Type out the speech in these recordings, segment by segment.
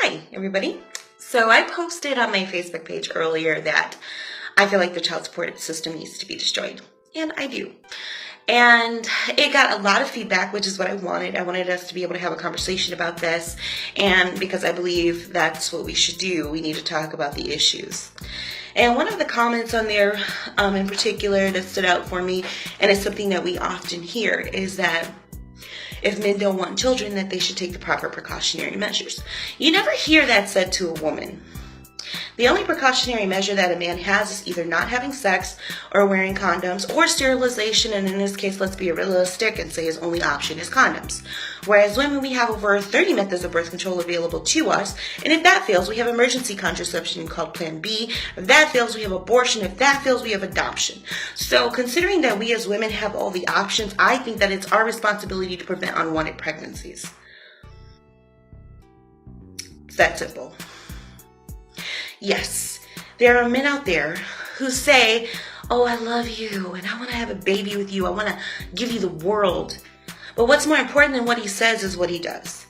Hi, everybody. So I posted on my Facebook page earlier that I feel like the child support system needs to be destroyed. And I do. And it got a lot of feedback, which is what I wanted. I wanted us to be able to have a conversation about this. And because I believe that's what we should do, we need to talk about the issues. And one of the comments on there in particular that stood out for me, and it's something that we often hear, is that if men don't want children, that they should take the proper precautionary measures. You never hear that said to a woman. The only precautionary measure that a man has is either not having sex or wearing condoms or sterilization, and in this case, let's be realistic and say his only option is condoms. Whereas women, we have over 30 methods of birth control available to us, and if that fails, we have emergency contraception called Plan B. If that fails, we have abortion. If that fails, we have adoption. So considering that we as women have all the options, I think that it's our responsibility to prevent unwanted pregnancies. It's that simple. Yes, there are men out there who say, oh, I love you and I want to have a baby with you. I want to give you the world. But what's more important than what he says is what he does.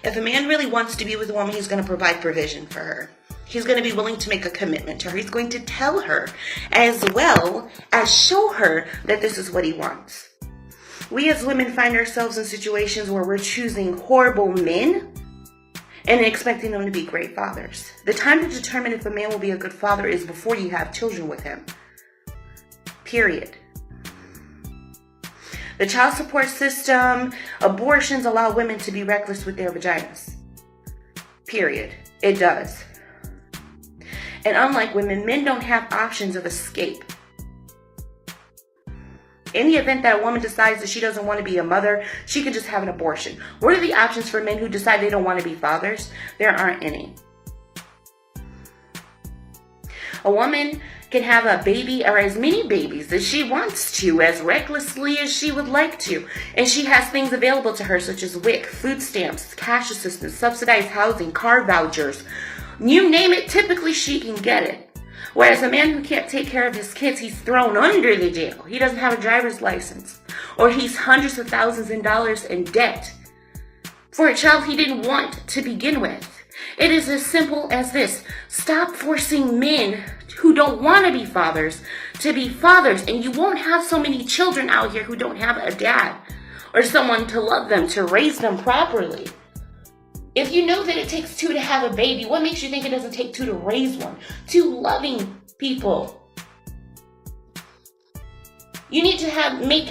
If a man really wants to be with a woman, he's going to provide provision for her. He's going to be willing to make a commitment to her. He's going to tell her as well as show her that this is what he wants. We as women find ourselves in situations where we're choosing horrible men and expecting them to be great fathers. The time to determine if a man will be a good father is before you have children with him. Period. The child support system, abortions allow women to be reckless with their vaginas. Period. It does. And unlike women, men don't have options of escape. In the event that a woman decides that she doesn't want to be a mother, she can just have an abortion. What are the options for men who decide they don't want to be fathers? There aren't any. A woman can have a baby or as many babies as she wants to, as recklessly as she would like to. And she has things available to her such as WIC, food stamps, cash assistance, subsidized housing, car vouchers. You name it, typically she can get it. Whereas a man who can't take care of his kids, he's thrown under the jail. He doesn't have a driver's license. Or he's hundreds of thousands of dollars in debt for a child he didn't want to begin with. It is as simple as this. Stop forcing men who don't want to be fathers, and you won't have so many children out here who don't have a dad or someone to love them, to raise them properly. If you know that it takes two to have a baby, what makes you think it doesn't take two to raise one? Two loving people. You need to make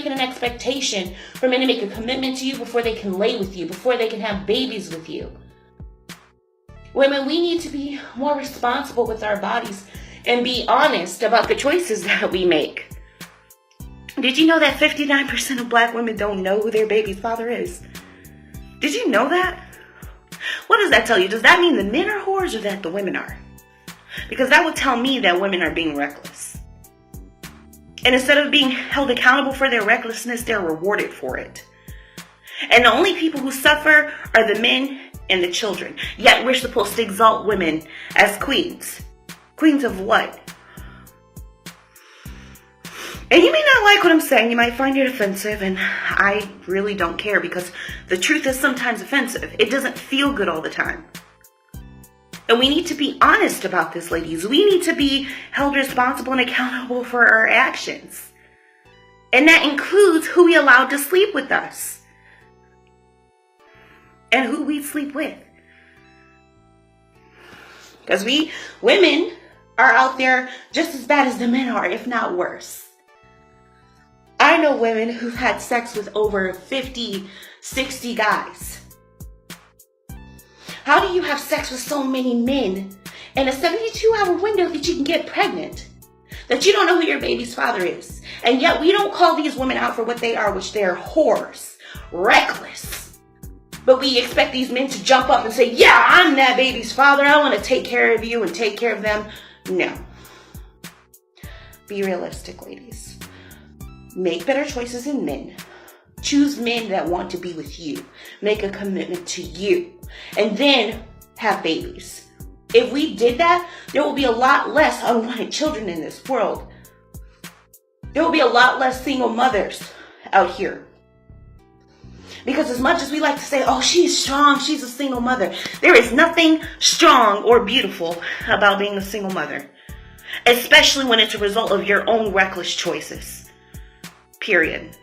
it an expectation for men to make a commitment to you before they can lay with you, before they can have babies with you. Women, we need to be more responsible with our bodies and be honest about the choices that we make. Did you know that 59% of black women don't know who their baby's father is? Did you know that? What does that tell you? Does that mean the men are whores or that the women are? Because that would tell me that women are being reckless. And instead of being held accountable for their recklessness, they're rewarded for it. And the only people who suffer are the men and the children. Yet we're supposed to exalt women as queens. Queens of what? And you may not like what I'm saying. You might find it offensive, and I really don't care because the truth is sometimes offensive. It doesn't feel good all the time. And we need to be honest about this, ladies. We need to be held responsible and accountable for our actions. And that includes who we allow to sleep with us and who we sleep with. Because we women are out there just as bad as the men are, if not worse. I know women who've had sex with over 50, 60 guys. How do you have sex with so many men in a 72-hour window that you can get pregnant? That you don't know who your baby's father is. And yet we don't call these women out for what they are, which they're whores, reckless. But we expect these men to jump up and say, yeah, I'm that baby's father. I want to take care of you and take care of them. No. Be realistic, ladies. Make better choices in men. Choose men that want to be with you. Make a commitment to you. And then have babies. If we did that, there will be a lot less unwanted children in this world. There will be a lot less single mothers out here. Because as much as we like to say, oh, she's strong, she's a single mother, there is nothing strong or beautiful about being a single mother. Especially when it's a result of your own reckless choices. Period.